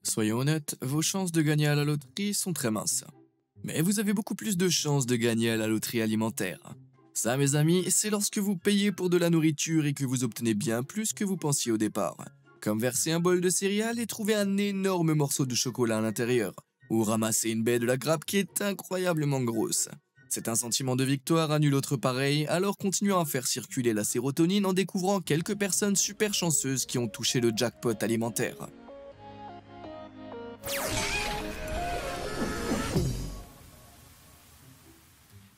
Soyons honnêtes, vos chances de gagner à la loterie sont très minces. Mais vous avez beaucoup plus de chances de gagner à la loterie alimentaire. Ça, mes amis, c'est lorsque vous payez pour de la nourriture et que vous obtenez bien plus que vous pensiez au départ. Comme verser un bol de céréales et trouver un énorme morceau de chocolat à l'intérieur. Ou ramasser une baie de la grappe qui est incroyablement grosse. C'est un sentiment de victoire à nul autre pareil, alors continuons à faire circuler la sérotonine en découvrant quelques personnes super chanceuses qui ont touché le jackpot alimentaire.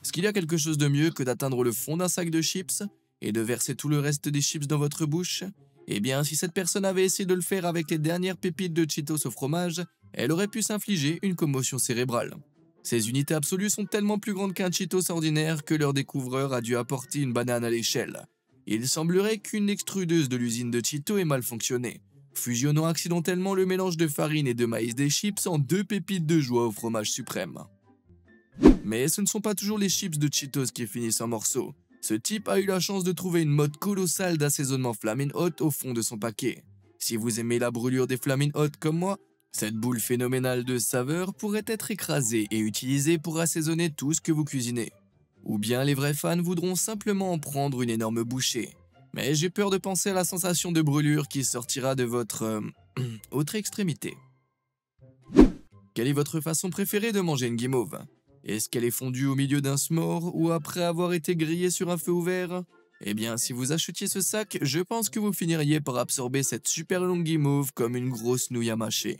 Est-ce qu'il y a quelque chose de mieux que d'atteindre le fond d'un sac de chips et de verser tout le reste des chips dans votre bouche? Eh bien, si cette personne avait essayé de le faire avec les dernières pépites de Cheetos au fromage, elle aurait pu s'infliger une commotion cérébrale. Ces unités absolues sont tellement plus grandes qu'un Cheetos ordinaire que leur découvreur a dû apporter une banane à l'échelle. Il semblerait qu'une extrudeuse de l'usine de Cheetos ait mal fonctionné, fusionnant accidentellement le mélange de farine et de maïs des chips en deux pépites de joie au fromage suprême. Mais ce ne sont pas toujours les chips de Cheetos qui finissent en morceaux. Ce type a eu la chance de trouver une mode colossale d'assaisonnement Flamin' Hot au fond de son paquet. Si vous aimez la brûlure des Flamin' Hot comme moi, cette boule phénoménale de saveur pourrait être écrasée et utilisée pour assaisonner tout ce que vous cuisinez. Ou bien les vrais fans voudront simplement en prendre une énorme bouchée. Mais j'ai peur de penser à la sensation de brûlure qui sortira de votre autre extrémité. Quelle est votre façon préférée de manger une guimauve? Est-ce qu'elle est fondue au milieu d'un s'more ou après avoir été grillée sur un feu ouvert? Eh bien, si vous achetiez ce sac, je pense que vous finiriez par absorber cette super longue guimauve comme une grosse nouille à mâcher.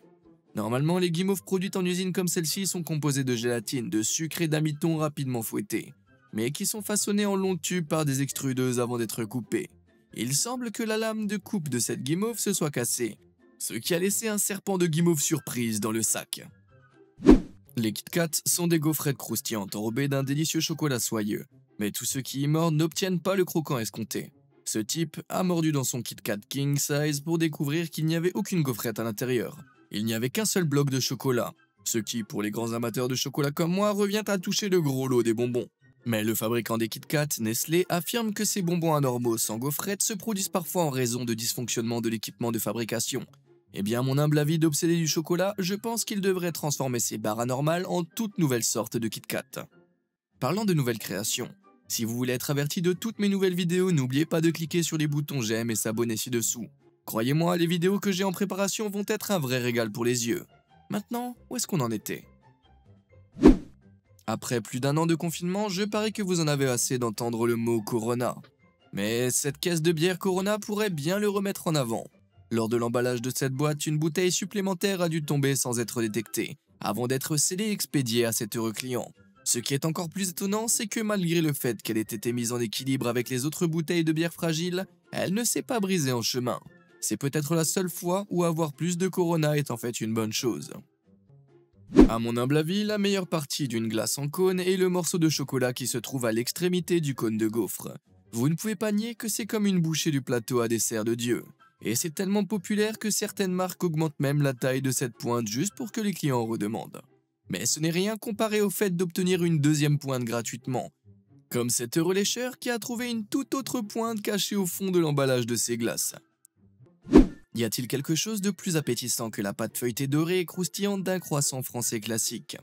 Normalement, les guimauves produites en usine comme celle-ci sont composées de gélatine, de sucre et d'amidon rapidement fouettés, mais qui sont façonnés en longs tubes par des extrudeuses avant d'être coupés. Il semble que la lame de coupe de cette guimauve se soit cassée, ce qui a laissé un serpent de guimauve surprise dans le sac. Les Kit Kat sont des gaufrettes croustillantes enrobées d'un délicieux chocolat soyeux, mais tous ceux qui y mordent n'obtiennent pas le croquant escompté. Ce type a mordu dans son Kit Kat King Size pour découvrir qu'il n'y avait aucune gaufrette à l'intérieur. Il n'y avait qu'un seul bloc de chocolat, ce qui, pour les grands amateurs de chocolat comme moi, revient à toucher le gros lot des bonbons. Mais le fabricant des Kit Kat, Nestlé, affirme que ces bonbons anormaux sans gaufrette se produisent parfois en raison de dysfonctionnements de l'équipement de fabrication. Eh bien, à mon humble avis d'obsédé du chocolat, je pense qu'il devrait transformer ces barres anormales en toute nouvelle sorte de Kit Kat. Parlant de nouvelles créations, si vous voulez être averti de toutes mes nouvelles vidéos, n'oubliez pas de cliquer sur les boutons j'aime et s'abonner ci-dessous. Croyez-moi, les vidéos que j'ai en préparation vont être un vrai régal pour les yeux. Maintenant, où est-ce qu'on en était? Après plus d'un an de confinement, je parie que vous en avez assez d'entendre le mot Corona. Mais cette caisse de bière Corona pourrait bien le remettre en avant. Lors de l'emballage de cette boîte, une bouteille supplémentaire a dû tomber sans être détectée, avant d'être scellée et expédiée à cet heureux client. Ce qui est encore plus étonnant, c'est que malgré le fait qu'elle ait été mise en équilibre avec les autres bouteilles de bière fragiles, elle ne s'est pas brisée en chemin. C'est peut-être la seule fois où avoir plus de Corona est en fait une bonne chose. À mon humble avis, la meilleure partie d'une glace en cône est le morceau de chocolat qui se trouve à l'extrémité du cône de gaufre. Vous ne pouvez pas nier que c'est comme une bouchée du plateau à dessert de Dieu. Et c'est tellement populaire que certaines marques augmentent même la taille de cette pointe juste pour que les clients en redemandent. Mais ce n'est rien comparé au fait d'obtenir une deuxième pointe gratuitement. Comme cet heureux lécheur qui a trouvé une toute autre pointe cachée au fond de l'emballage de ses glaces. Y a-t-il quelque chose de plus appétissant que la pâte feuilletée dorée et croustillante d'un croissant français classique?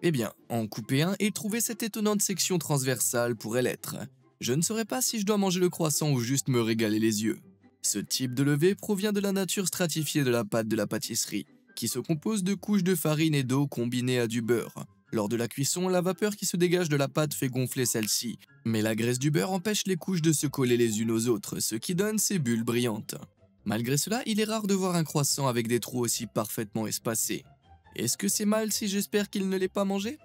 Eh bien, en couper un et trouver cette étonnante section transversale pourrait l'être. Je ne saurais pas si je dois manger le croissant ou juste me régaler les yeux. Ce type de levée provient de la nature stratifiée de la pâte de la pâtisserie, qui se compose de couches de farine et d'eau combinées à du beurre. Lors de la cuisson, la vapeur qui se dégage de la pâte fait gonfler celle-ci, mais la graisse du beurre empêche les couches de se coller les unes aux autres, ce qui donne ces bulles brillantes. Malgré cela, il est rare de voir un croissant avec des trous aussi parfaitement espacés. Est-ce que c'est mal si j'espère qu'il ne l'ait pas mangé?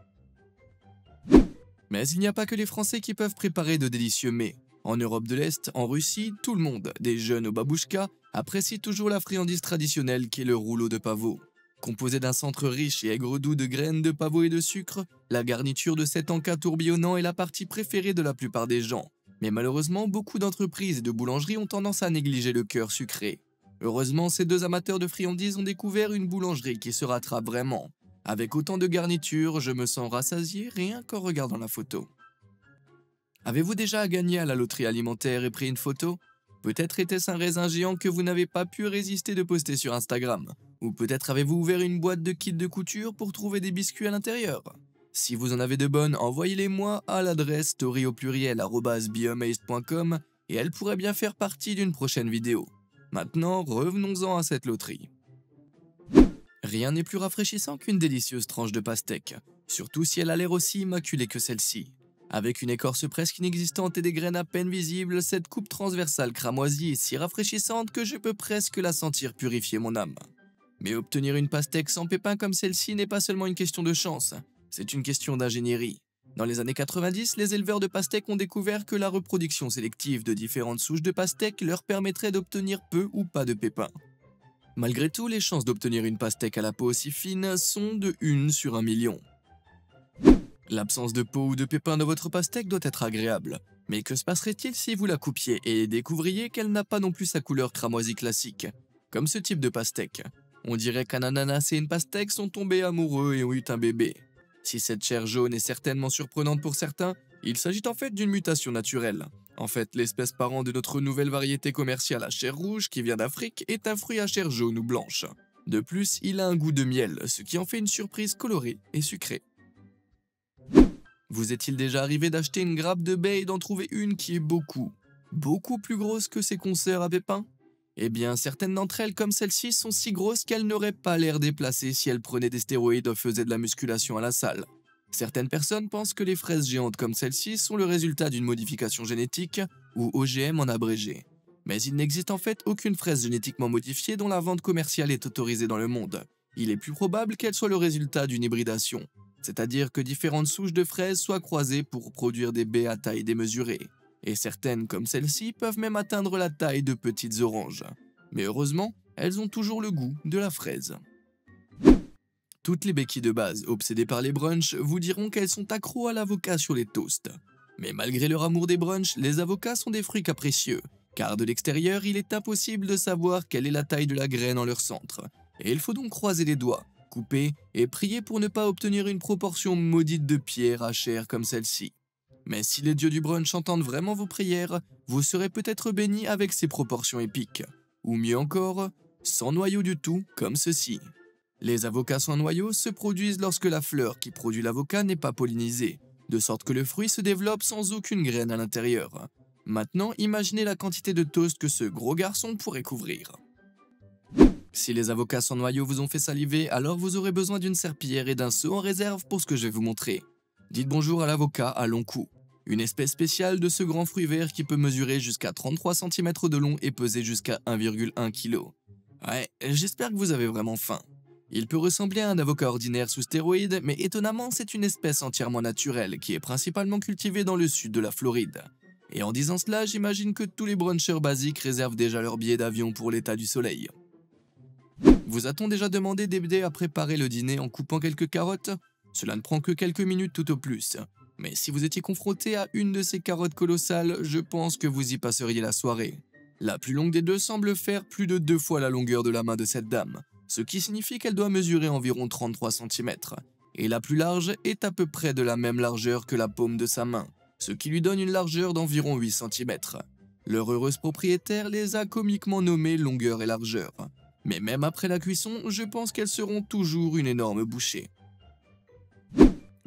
Mais il n'y a pas que les Français qui peuvent préparer de délicieux mets. En Europe de l'Est, en Russie, tout le monde, des jeunes au babouchka, apprécie toujours la friandise traditionnelle qui est le rouleau de pavot. Composé d'un centre riche et aigre-doux de graines de pavot et de sucre, la garniture de cet encas tourbillonnant est la partie préférée de la plupart des gens. Mais malheureusement, beaucoup d'entreprises et de boulangeries ont tendance à négliger le cœur sucré. Heureusement, ces deux amateurs de friandises ont découvert une boulangerie qui se rattrape vraiment. Avec autant de garnitures, je me sens rassasié rien qu'en regardant la photo. Avez-vous déjà gagné à la loterie alimentaire et pris une photo? Peut-être était-ce un raisin géant que vous n'avez pas pu résister de poster sur Instagram. Ou peut-être avez-vous ouvert une boîte de kits de couture pour trouver des biscuits à l'intérieur? Si vous en avez de bonnes, envoyez-les moi à l'adresse story@beamazed.com et elle pourrait bien faire partie d'une prochaine vidéo. Maintenant, revenons-en à cette loterie. Rien n'est plus rafraîchissant qu'une délicieuse tranche de pastèque, surtout si elle a l'air aussi immaculée que celle-ci. Avec une écorce presque inexistante et des graines à peine visibles, cette coupe transversale cramoisie est si rafraîchissante que je peux presque la sentir purifier mon âme. Mais obtenir une pastèque sans pépins comme celle-ci n'est pas seulement une question de chance, c'est une question d'ingénierie. Dans les années 90, les éleveurs de pastèques ont découvert que la reproduction sélective de différentes souches de pastèques leur permettrait d'obtenir peu ou pas de pépins. Malgré tout, les chances d'obtenir une pastèque à la peau aussi fine sont de 1 sur 1 million. L'absence de peau ou de pépins dans votre pastèque doit être agréable. Mais que se passerait-il si vous la coupiez et découvriez qu'elle n'a pas non plus sa couleur cramoisie classique, comme ce type de pastèque? On dirait qu'un ananas et une pastèque sont tombés amoureux et ont eu un bébé. Si cette chair jaune est certainement surprenante pour certains, il s'agit en fait d'une mutation naturelle. En fait, l'espèce parent de notre nouvelle variété commerciale à chair rouge qui vient d'Afrique est un fruit à chair jaune ou blanche. De plus, il a un goût de miel, ce qui en fait une surprise colorée et sucrée. Vous est-il déjà arrivé d'acheter une grappe de baies et d'en trouver une qui est beaucoup plus grosse que ses consoeurs à pépins? Eh bien, certaines d'entre elles, comme celle-ci, sont si grosses qu'elles n'auraient pas l'air déplacées si elles prenaient des stéroïdes ou faisaient de la musculation à la salle. Certaines personnes pensent que les fraises géantes comme celle-ci sont le résultat d'une modification génétique, ou OGM en abrégé. Mais il n'existe en fait aucune fraise génétiquement modifiée dont la vente commerciale est autorisée dans le monde. Il est plus probable qu'elle soit le résultat d'une hybridation, c'est-à-dire que différentes souches de fraises soient croisées pour produire des baies à taille démesurée. Et certaines, comme celle-ci, peuvent même atteindre la taille de petites oranges. Mais heureusement, elles ont toujours le goût de la fraise. Toutes les béquilles de base, obsédées par les brunchs, vous diront qu'elles sont accros à l'avocat sur les toasts. Mais malgré leur amour des brunchs, les avocats sont des fruits capricieux, car de l'extérieur, il est impossible de savoir quelle est la taille de la graine en leur centre. Et il faut donc croiser les doigts, couper et prier pour ne pas obtenir une proportion maudite de pierre à chair comme celle-ci. Mais si les dieux du brunch entendent vraiment vos prières, vous serez peut-être bénis avec ces proportions épiques. Ou mieux encore, sans noyau du tout, comme ceci. Les avocats sans noyau se produisent lorsque la fleur qui produit l'avocat n'est pas pollinisée, de sorte que le fruit se développe sans aucune graine à l'intérieur. Maintenant, imaginez la quantité de toast que ce gros garçon pourrait couvrir. Si les avocats sans noyau vous ont fait saliver, alors vous aurez besoin d'une serpillière et d'un seau en réserve pour ce que je vais vous montrer. Dites bonjour à l'avocat à long cou, une espèce spéciale de ce grand fruit vert qui peut mesurer jusqu'à 33 cm de long et peser jusqu'à 1,1 kg. Ouais, j'espère que vous avez vraiment faim. Il peut ressembler à un avocat ordinaire sous stéroïdes, mais étonnamment c'est une espèce entièrement naturelle qui est principalement cultivée dans le sud de la Floride. Et en disant cela, j'imagine que tous les brunchers basiques réservent déjà leur billet d'avion pour l'état du soleil. Vous a-t-on déjà demandé d'aider à préparer le dîner en coupant quelques carottes? Cela ne prend que quelques minutes tout au plus. Mais si vous étiez confronté à une de ces carottes colossales, je pense que vous y passeriez la soirée. La plus longue des deux semble faire plus de 2 fois la longueur de la main de cette dame, ce qui signifie qu'elle doit mesurer environ 33 cm. Et la plus large est à peu près de la même largeur que la paume de sa main, ce qui lui donne une largeur d'environ 8 cm. Leur heureuse propriétaire les a comiquement nommées longueur et largeur. Mais même après la cuisson, je pense qu'elles seront toujours une énorme bouchée.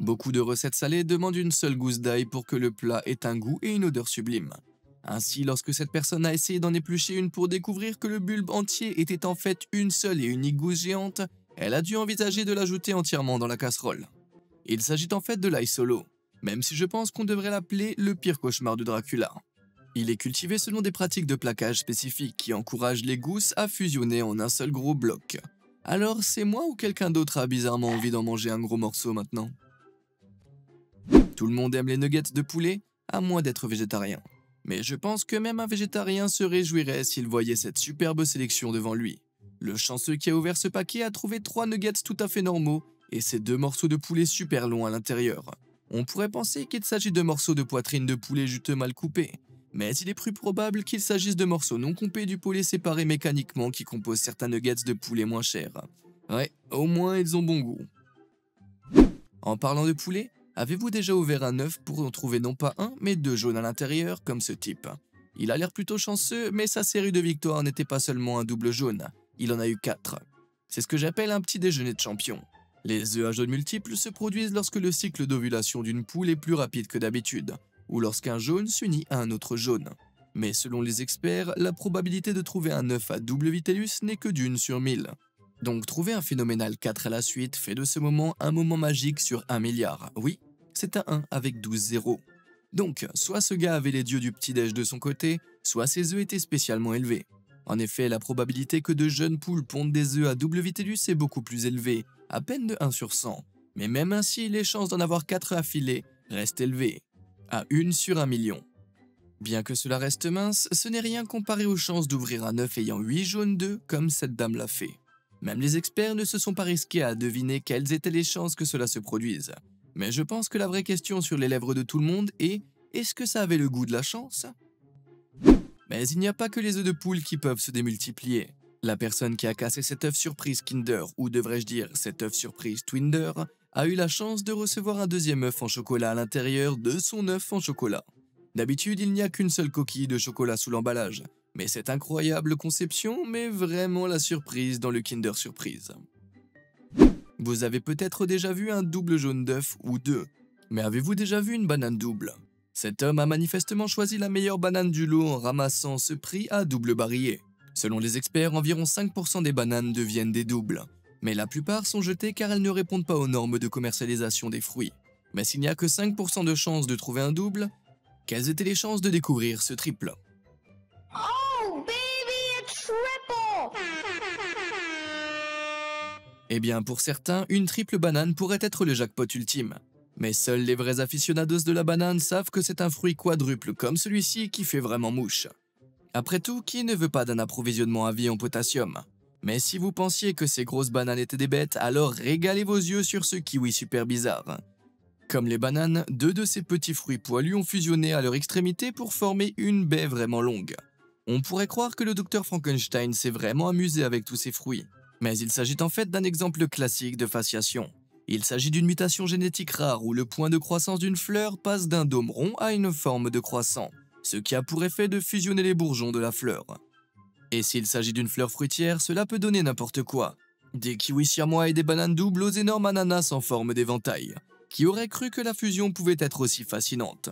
Beaucoup de recettes salées demandent une seule gousse d'ail pour que le plat ait un goût et une odeur sublime. Ainsi, lorsque cette personne a essayé d'en éplucher une pour découvrir que le bulbe entier était en fait une seule et unique gousse géante, elle a dû envisager de l'ajouter entièrement dans la casserole. Il s'agit en fait de l'ail solo, même si je pense qu'on devrait l'appeler le pire cauchemar de Dracula. Il est cultivé selon des pratiques de plaquage spécifiques qui encouragent les gousses à fusionner en un seul gros bloc. Alors c'est moi ou quelqu'un d'autre a bizarrement envie d'en manger un gros morceau maintenant? Tout le monde aime les nuggets de poulet, à moins d'être végétarien. Mais je pense que même un végétarien se réjouirait s'il voyait cette superbe sélection devant lui. Le chanceux qui a ouvert ce paquet a trouvé 3 nuggets tout à fait normaux et ces 2 morceaux de poulet super longs à l'intérieur. On pourrait penser qu'il s'agit de morceaux de poitrine de poulet juteux mal coupés, mais il est plus probable qu'il s'agisse de morceaux non coupés du poulet séparés mécaniquement qui composent certains nuggets de poulet moins chers. Ouais, au moins ils ont bon goût. En parlant de poulet, avez-vous déjà ouvert un œuf pour en trouver non pas un, mais 2 jaunes à l'intérieur, comme ce type? Il a l'air plutôt chanceux, mais sa série de victoires n'était pas seulement un double jaune, il en a eu 4. C'est ce que j'appelle un petit déjeuner de champion. Les œufs à jaune multiples se produisent lorsque le cycle d'ovulation d'une poule est plus rapide que d'habitude, ou lorsqu'un jaune s'unit à un autre jaune. Mais selon les experts, la probabilité de trouver un œuf à double vitellus n'est que d'1 sur 1000. Donc trouver un phénoménal 4 à la suite fait de ce moment un moment magique sur 1 milliard. Oui, c'est un 1 avec 12 zéros. Donc, soit ce gars avait les dieux du petit-déj de son côté, soit ses œufs étaient spécialement élevés. En effet, la probabilité que de jeunes poules pondent des œufs à double vitellus est beaucoup plus élevée, à peine de 1 sur 100. Mais même ainsi, les chances d'en avoir 4 affilés restent élevées, à 1 sur 1 million. Bien que cela reste mince, ce n'est rien comparé aux chances d'ouvrir un œuf ayant 8 jaunes d'œufs comme cette dame l'a fait. Même les experts ne se sont pas risqués à deviner quelles étaient les chances que cela se produise. Mais je pense que la vraie question sur les lèvres de tout le monde est « est-ce que ça avait le goût de la chance ?» Mais il n'y a pas que les œufs de poule qui peuvent se démultiplier. La personne qui a cassé cet œuf surprise Kinder, ou devrais-je dire cet œuf surprise Twinder, a eu la chance de recevoir un deuxième œuf en chocolat à l'intérieur de son œuf en chocolat. D'habitude, il n'y a qu'une seule coquille de chocolat sous l'emballage, mais cette incroyable conception met vraiment la surprise dans le Kinder Surprise. Vous avez peut-être déjà vu un double jaune d'œuf ou deux, mais avez-vous déjà vu une banane double? Cet homme a manifestement choisi la meilleure banane du lot en ramassant ce prix à double barillet. Selon les experts, environ 5% des bananes deviennent des doubles, mais la plupart sont jetées car elles ne répondent pas aux normes de commercialisation des fruits. Mais s'il n'y a que 5% de chances de trouver un double, quelles étaient les chances de découvrir ce triple? Oh, baby, a triple! Eh bien, pour certains, une triple banane pourrait être le jackpot ultime. Mais seuls les vrais aficionados de la banane savent que c'est un fruit quadruple comme celui-ci qui fait vraiment mouche. Après tout, qui ne veut pas d'un approvisionnement à vie en potassium? Mais si vous pensiez que ces grosses bananes étaient des bêtes, alors régalez vos yeux sur ce kiwi super bizarre. Comme les bananes, deux de ces petits fruits poilus ont fusionné à leur extrémité pour former une baie vraiment longue. On pourrait croire que le docteur Frankenstein s'est vraiment amusé avec tous ces fruits. Mais il s'agit en fait d'un exemple classique de fasciation. Il s'agit d'une mutation génétique rare où le point de croissance d'une fleur passe d'un dôme rond à une forme de croissant, ce qui a pour effet de fusionner les bourgeons de la fleur. Et s'il s'agit d'une fleur fruitière, cela peut donner n'importe quoi. Des kiwis siamois et des bananes doubles aux énormes ananas en forme d'éventail. Qui aurait cru que la fusion pouvait être aussi fascinante?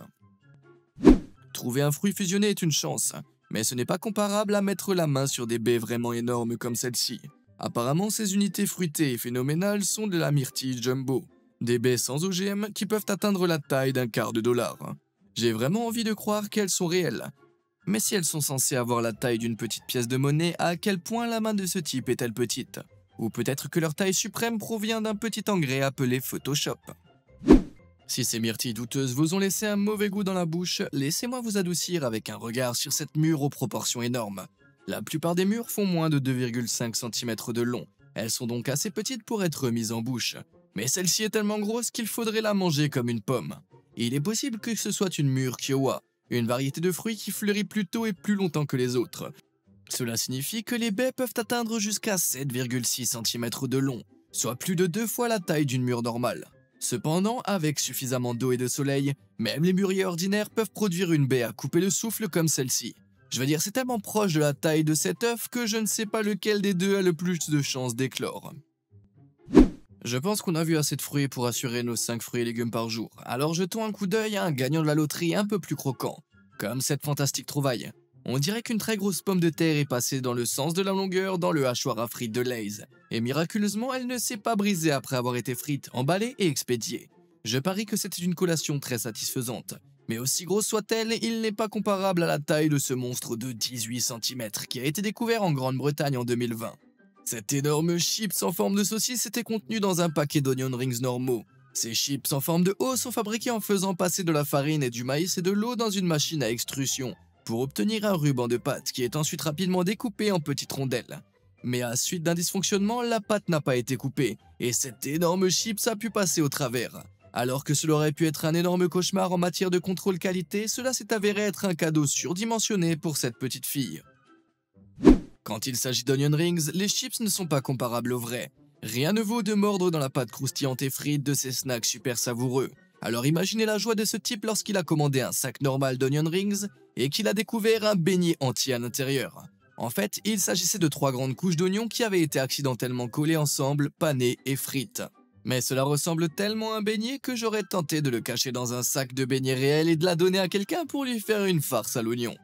Trouver un fruit fusionné est une chance, mais ce n'est pas comparable à mettre la main sur des baies vraiment énormes comme celle-ci. Apparemment, ces unités fruitées et phénoménales sont de la myrtille jumbo, des baies sans OGM qui peuvent atteindre la taille d'un quart de dollar. J'ai vraiment envie de croire qu'elles sont réelles. Mais si elles sont censées avoir la taille d'une petite pièce de monnaie, à quel point la main de ce type est-elle petite? Ou peut-être que leur taille suprême provient d'un petit engrais appelé Photoshop. Si ces myrtilles douteuses vous ont laissé un mauvais goût dans la bouche, laissez-moi vous adoucir avec un regard sur cette mûre aux proportions énormes. La plupart des mûres font moins de 2,5 cm de long, elles sont donc assez petites pour être mises en bouche. Mais celle-ci est tellement grosse qu'il faudrait la manger comme une pomme. Il est possible que ce soit une mûre Kiowa, une variété de fruits qui fleurit plus tôt et plus longtemps que les autres. Cela signifie que les baies peuvent atteindre jusqu'à 7,6 cm de long, soit plus de 2 fois la taille d'une mûre normale. Cependant, avec suffisamment d'eau et de soleil, même les mûriers ordinaires peuvent produire une baie à couper le souffle comme celle-ci. Je veux dire, c'est tellement proche de la taille de cet œuf que je ne sais pas lequel des deux a le plus de chances d'éclore. Je pense qu'on a vu assez de fruits pour assurer nos 5 fruits et légumes par jour, alors jetons un coup d'œil à un gagnant de la loterie un peu plus croquant, comme cette fantastique trouvaille. On dirait qu'une très grosse pomme de terre est passée dans le sens de la longueur dans le hachoir à frites de Lay's, et miraculeusement elle ne s'est pas brisée après avoir été frite, emballée et expédiée. Je parie que c'était une collation très satisfaisante, mais aussi grosse soit-elle, il n'est pas comparable à la taille de ce monstre de 18 cm qui a été découvert en Grande-Bretagne en 2020. Cet énorme chips en forme de saucisse était contenu dans un paquet d'onion rings normaux. Ces chips en forme de O sont fabriqués en faisant passer de la farine et du maïs et de l'eau dans une machine à extrusion, pour obtenir un ruban de pâte qui est ensuite rapidement découpé en petites rondelles. Mais à suite d'un dysfonctionnement, la pâte n'a pas été coupée, et cet énorme chips a pu passer au travers. Alors que cela aurait pu être un énorme cauchemar en matière de contrôle qualité, cela s'est avéré être un cadeau surdimensionné pour cette petite fille. Quand il s'agit d'onion rings, les chips ne sont pas comparables aux vrais. Rien ne vaut de mordre dans la pâte croustillante et frite de ces snacks super savoureux. Alors imaginez la joie de ce type lorsqu'il a commandé un sac normal d'onion rings et qu'il a découvert un beignet entier à l'intérieur. En fait, il s'agissait de 3 grandes couches d'oignons qui avaient été accidentellement collées ensemble, panées et frites. Mais cela ressemble tellement à un beignet que j'aurais tenté de le cacher dans un sac de beignets réel et de la donner à quelqu'un pour lui faire une farce à l'oignon.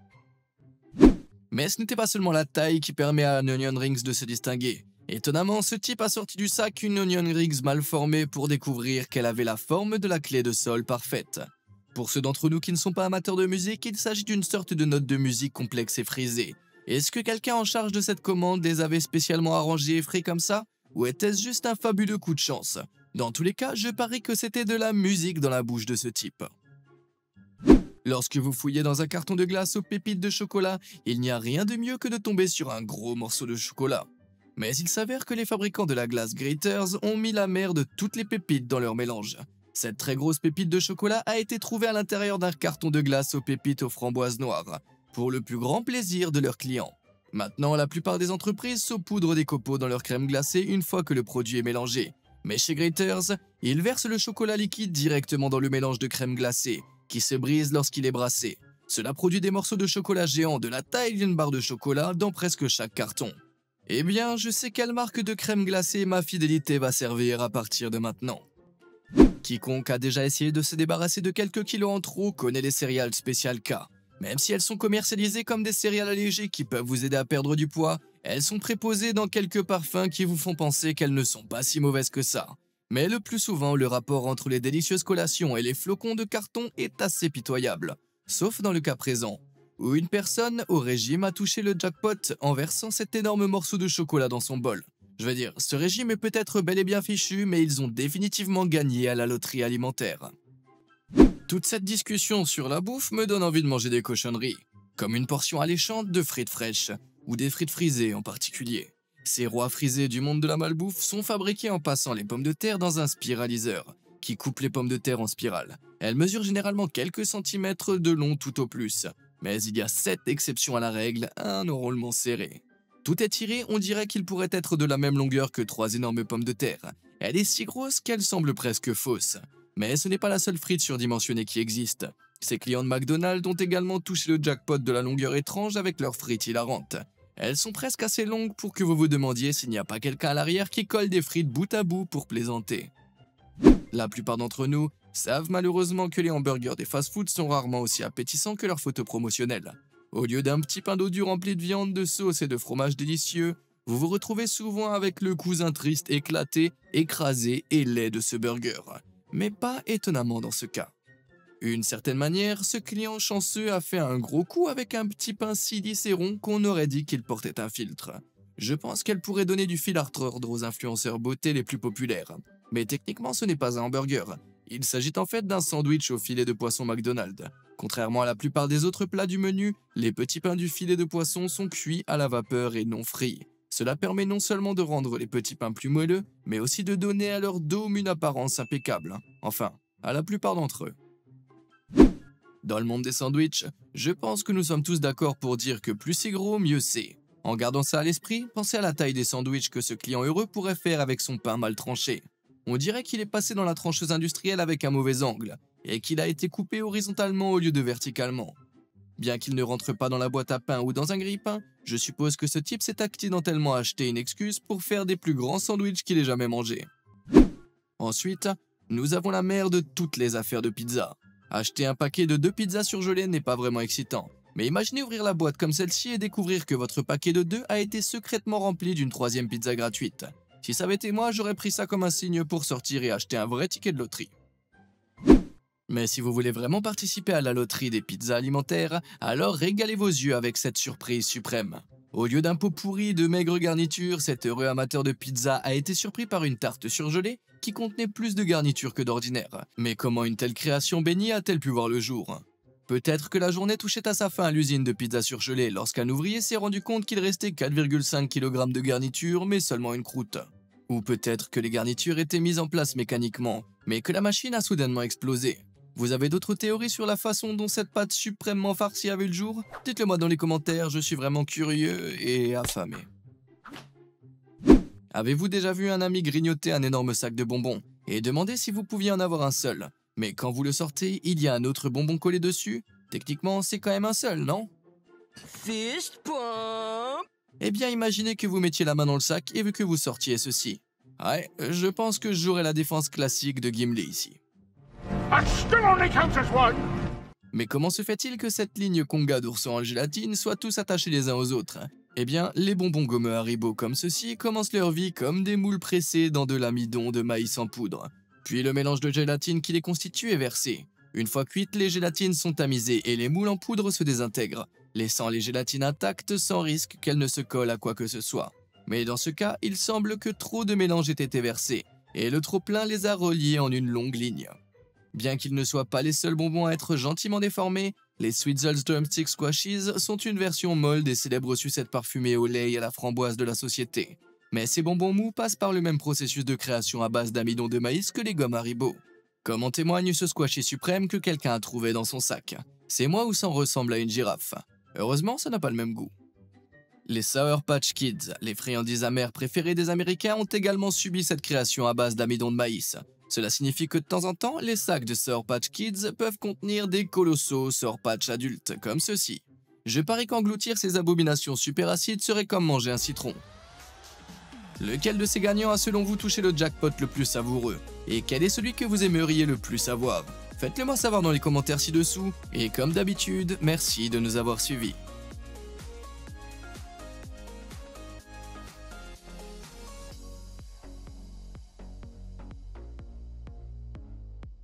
Mais ce n'était pas seulement la taille qui permet à un onion rings de se distinguer. Étonnamment, ce type a sorti du sac une onion rings mal formée pour découvrir qu'elle avait la forme de la clé de sol parfaite. Pour ceux d'entre nous qui ne sont pas amateurs de musique, il s'agit d'une sorte de note de musique complexe et frisée. Est-ce que quelqu'un en charge de cette commande les avait spécialement arrangés et frais comme ça? Ou était-ce juste un fabuleux coup de chance? Dans tous les cas, je parie que c'était de la musique dans la bouche de ce type. Lorsque vous fouillez dans un carton de glace aux pépites de chocolat, il n'y a rien de mieux que de tomber sur un gros morceau de chocolat. Mais il s'avère que les fabricants de la glace Graeter's ont mis la mère de toutes les pépites dans leur mélange. Cette très grosse pépite de chocolat a été trouvée à l'intérieur d'un carton de glace aux pépites aux framboises noires, pour le plus grand plaisir de leurs clients. Maintenant, la plupart des entreprises saupoudrent des copeaux dans leur crème glacée une fois que le produit est mélangé. Mais chez Graeter's, ils versent le chocolat liquide directement dans le mélange de crème glacée, qui se brise lorsqu'il est brassé. Cela produit des morceaux de chocolat géants de la taille d'une barre de chocolat dans presque chaque carton. Eh bien, je sais quelle marque de crème glacée ma fidélité va servir à partir de maintenant. Quiconque a déjà essayé de se débarrasser de quelques kilos en trop connaît les céréales Special K. Même si elles sont commercialisées comme des céréales allégées qui peuvent vous aider à perdre du poids, elles sont préposées dans quelques parfums qui vous font penser qu'elles ne sont pas si mauvaises que ça. Mais le plus souvent, le rapport entre les délicieuses collations et les flocons de carton est assez pitoyable. Sauf dans le cas présent, où une personne au régime a touché le jackpot en versant cet énorme morceau de chocolat dans son bol. Je veux dire, ce régime est peut-être bel et bien fichu, mais ils ont définitivement gagné à la loterie alimentaire. Toute cette discussion sur la bouffe me donne envie de manger des cochonneries, comme une portion alléchante de frites fraîches, ou des frites frisées en particulier. Ces rois frisés du monde de la malbouffe sont fabriqués en passant les pommes de terre dans un spiraliseur, qui coupe les pommes de terre en spirale. Elles mesurent généralement quelques centimètres de long tout au plus, mais il y a 7 exceptions à la règle, un enroulement serré. Tout est tiré, on dirait qu'il pourrait être de la même longueur que 3 énormes pommes de terre. Elle est si grosse qu'elle semble presque fausse. Mais ce n'est pas la seule frite surdimensionnée qui existe. Ces clients de McDonald's ont également touché le jackpot de la longueur étrange avec leurs frites hilarantes. Elles sont presque assez longues pour que vous vous demandiez s'il n'y a pas quelqu'un à l'arrière qui colle des frites bout à bout pour plaisanter. La plupart d'entre nous savent malheureusement que les hamburgers des fast-foods sont rarement aussi appétissants que leurs photos promotionnelles. Au lieu d'un petit pain dodu rempli de viande, de sauce et de fromage délicieux, vous vous retrouvez souvent avec le cousin triste éclaté, écrasé et laid de ce burger. Mais pas étonnamment dans ce cas. D'une certaine manière, ce client chanceux a fait un gros coup avec un petit pain si lisse et rond qu'on aurait dit qu'il portait un filtre. Je pense qu'elle pourrait donner du fil à retordre aux influenceurs beauté les plus populaires. Mais techniquement, ce n'est pas un hamburger. Il s'agit en fait d'un sandwich au filet de poisson McDonald's. Contrairement à la plupart des autres plats du menu, les petits pains du filet de poisson sont cuits à la vapeur et non frits. Cela permet non seulement de rendre les petits pains plus moelleux, mais aussi de donner à leur dôme une apparence impeccable. Enfin, à la plupart d'entre eux. Dans le monde des sandwichs, je pense que nous sommes tous d'accord pour dire que plus c'est gros, mieux c'est. En gardant ça à l'esprit, pensez à la taille des sandwichs que ce client heureux pourrait faire avec son pain mal tranché. On dirait qu'il est passé dans la trancheuse industrielle avec un mauvais angle, et qu'il a été coupé horizontalement au lieu de verticalement. Bien qu'il ne rentre pas dans la boîte à pain ou dans un grille-pain, je suppose que ce type s'est accidentellement acheté une excuse pour faire des plus grands sandwichs qu'il ait jamais mangés. Ensuite, nous avons la mère de toutes les affaires de pizza. Acheter un paquet de 2 pizzas surgelées n'est pas vraiment excitant, mais imaginez ouvrir la boîte comme celle-ci et découvrir que votre paquet de 2 a été secrètement rempli d'une 3e pizza gratuite. Si ça avait été moi, j'aurais pris ça comme un signe pour sortir et acheter un vrai ticket de loterie. Mais si vous voulez vraiment participer à la loterie des pizzas alimentaires, alors régalez vos yeux avec cette surprise suprême. Au lieu d'un pot pourri de maigres garnitures, cet heureux amateur de pizza a été surpris par une tarte surgelée qui contenait plus de garnitures que d'ordinaire. Mais comment une telle création bénie a-t-elle pu voir le jour? Peut-être que la journée touchait à sa fin à l'usine de pizza surgelée lorsqu'un ouvrier s'est rendu compte qu'il restait 4,5 kg de garniture mais seulement une croûte. Ou peut-être que les garnitures étaient mises en place mécaniquement, mais que la machine a soudainement explosé. Vous avez d'autres théories sur la façon dont cette pâte suprêmement farcie a vu le jour? Dites-le moi dans les commentaires, je suis vraiment curieux et affamé. Avez-vous déjà vu un ami grignoter un énorme sac de bonbons et demander si vous pouviez en avoir un seul? Mais quand vous le sortez, il y a un autre bonbon collé dessus? Techniquement, c'est quand même un seul, non? Fist pump. Eh bien, imaginez que vous mettiez la main dans le sac et vu que vous sortiez ceci. Ouais, je pense que je jouerai la défense classique de Gimli ici. That still only counts as one. Mais comment se fait-il que cette ligne Conga d'oursons en gélatine soit tous attachés les uns aux autres? Eh bien, les bonbons gommeux Haribo comme ceci commencent leur vie comme des moules pressés dans de l'amidon de maïs en poudre. Puis le mélange de gélatine qui les constitue est versé. Une fois cuites, les gélatines sont tamisées et les moules en poudre se désintègrent, laissant les gélatines intactes sans risque qu'elles ne se collent à quoi que ce soit. Mais dans ce cas, il semble que trop de mélange ait été versé, et le trop-plein les a reliés en une longue ligne. Bien qu'ils ne soient pas les seuls bonbons à être gentiment déformés, les Sweetzel's Drumstick Squashies sont une version molle des célèbres sucettes parfumées au lait et à la framboise de la société. Mais ces bonbons mous passent par le même processus de création à base d'amidon de maïs que les gommes Haribo. Comme en témoigne ce squashy suprême que quelqu'un a trouvé dans son sac. C'est moi ou ça ressemble à une girafe. Heureusement, ça n'a pas le même goût. Les Sour Patch Kids, les friandises amères préférées des Américains, ont également subi cette création à base d'amidon de maïs. Cela signifie que de temps en temps, les sacs de Sour Patch Kids peuvent contenir des colossaux Sour Patch adultes, comme ceux-ci. Je parie qu'engloutir ces abominations super acides serait comme manger un citron. Lequel de ces gagnants a selon vous touché le jackpot le plus savoureux? Et quel est celui que vous aimeriez le plus avoir? Faites-le moi savoir dans les commentaires ci-dessous. Et comme d'habitude, merci de nous avoir suivis.